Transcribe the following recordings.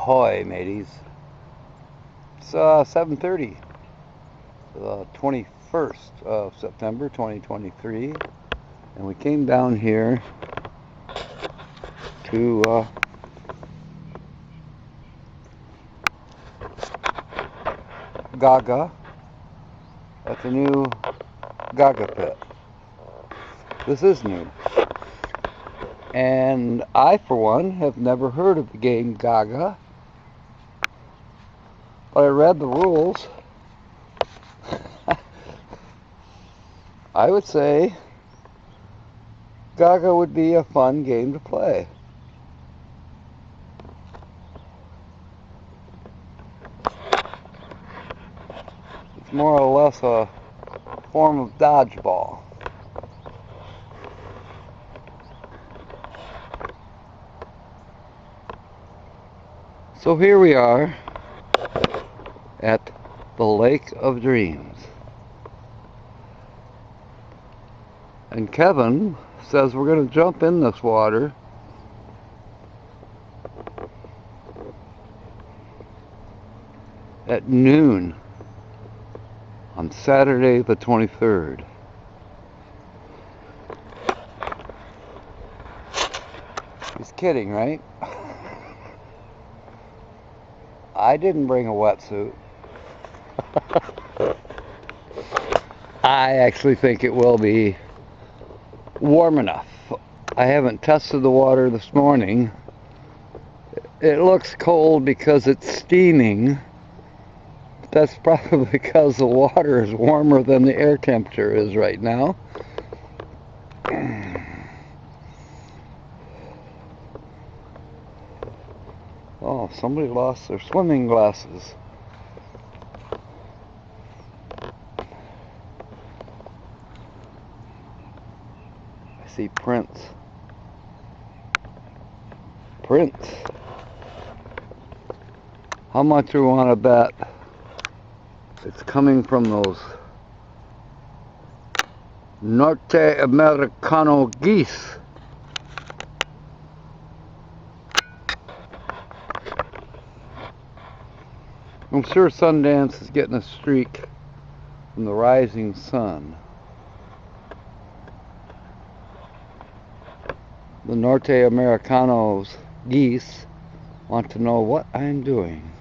Ahoy, mateys. It's 7:30, the 21st of September 2023, and we came down here to Gaga at the new Gaga pit. This is new, and I, for one, have never heard of the game Gaga, but I read the rules. I would say Gaga would be a fun game to play. It's more or less a form of dodgeball. So here we are at the Lake of Dreams. And Kevin says we're going to jump in this water at noon on Saturday the 23rd. He's kidding, right? I didn't bring a wetsuit. I actually think it will be warm enough. I haven't tested the water this morning. It looks cold because it's steaming. That's probably because the water is warmer than the air temperature is right now. Oh, somebody lost their swimming glasses. I see prints. Prints. How much do we want to bet it's coming from those Norte Americano geese? I'm sure Sundance is getting a streak from the rising sun. The Norte Americanos geese want to know what I'm doing.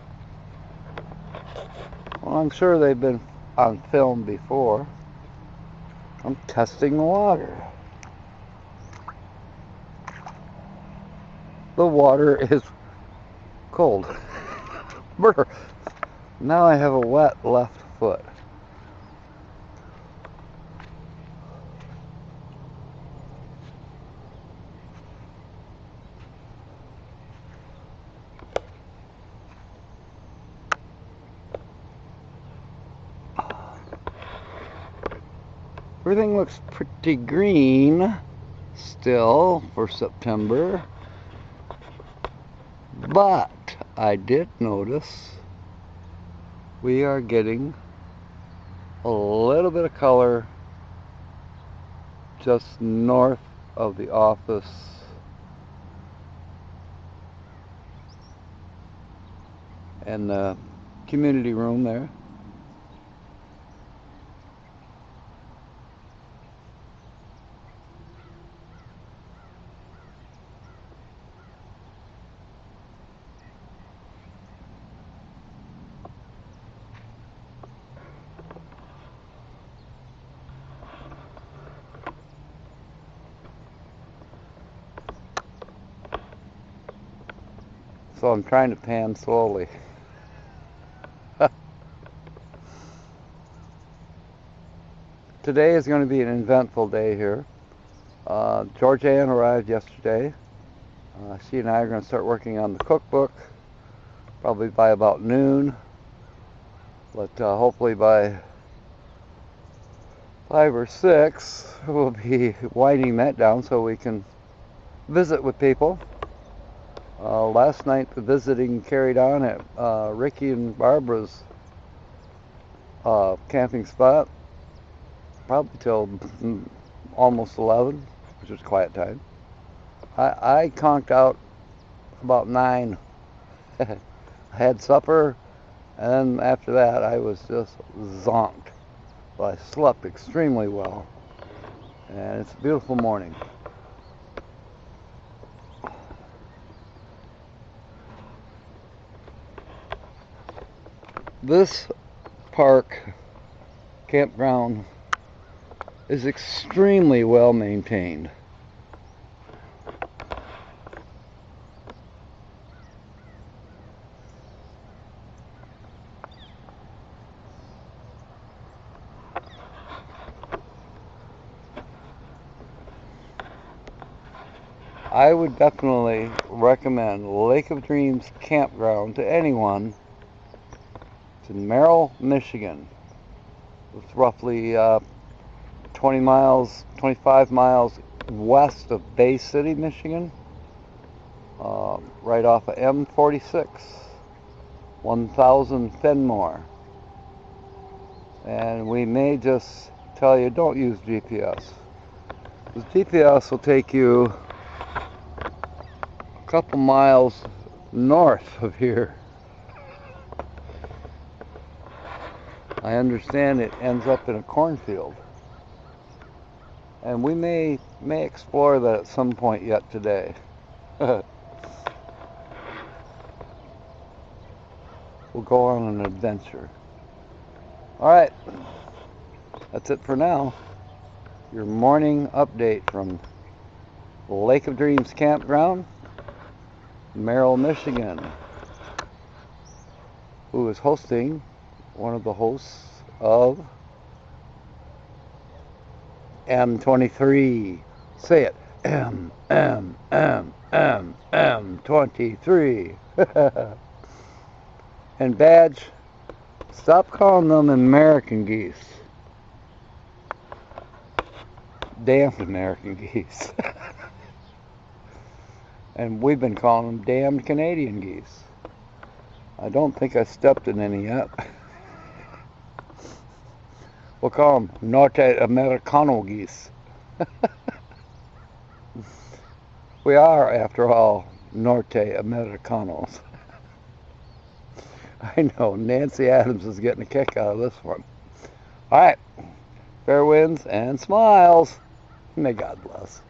Well, I'm sure they've been on film before. I'm testing the water. The water is cold. Brr. Now I have a wet left foot. Everything looks pretty green still for September, but I did notice we are getting a little bit of color just north of the office and the community room there. So I'm trying to pan slowly. Today is going to be an eventful day here. George Ann arrived yesterday. She and I are going to start working on the cookbook probably by about noon. But hopefully by 5 or 6 we'll be winding that down so we can visit with people. Last night the visiting carried on at Ricky and Barbara's camping spot probably till almost 11, which was quiet time. I conked out about 9 had supper, and then after that I was just zonked. But I slept extremely well, and it's a beautiful morning. This park, campground, is extremely well maintained. I would definitely recommend Lake of Dreams Campground to anyone. It's in Merrill, Michigan. It's roughly 20 miles, 25 miles west of Bay City, Michigan, right off of M26, 1000 Fenmore. And we may just tell you, don't use GPS. Because GPS will take you a couple miles north of here. I understand it ends up in a cornfield. And we may explore that at some point yet today. We'll go on an adventure. Alright, that's it for now. Your morning update from Lake of Dreams Campground, Merrill, Michigan. Who is hosting, one of the hosts of M23. Say it. M23. And Badge, stop calling them American geese. Damned American geese. And we've been calling them damned Canadian geese. I don't think I stepped in any yet. We'll call them Norte Americano geese. We are, after all, Norte Americanos. I know, Nancy Adams is getting a kick out of this one. Alright, fair winds and smiles. May God bless.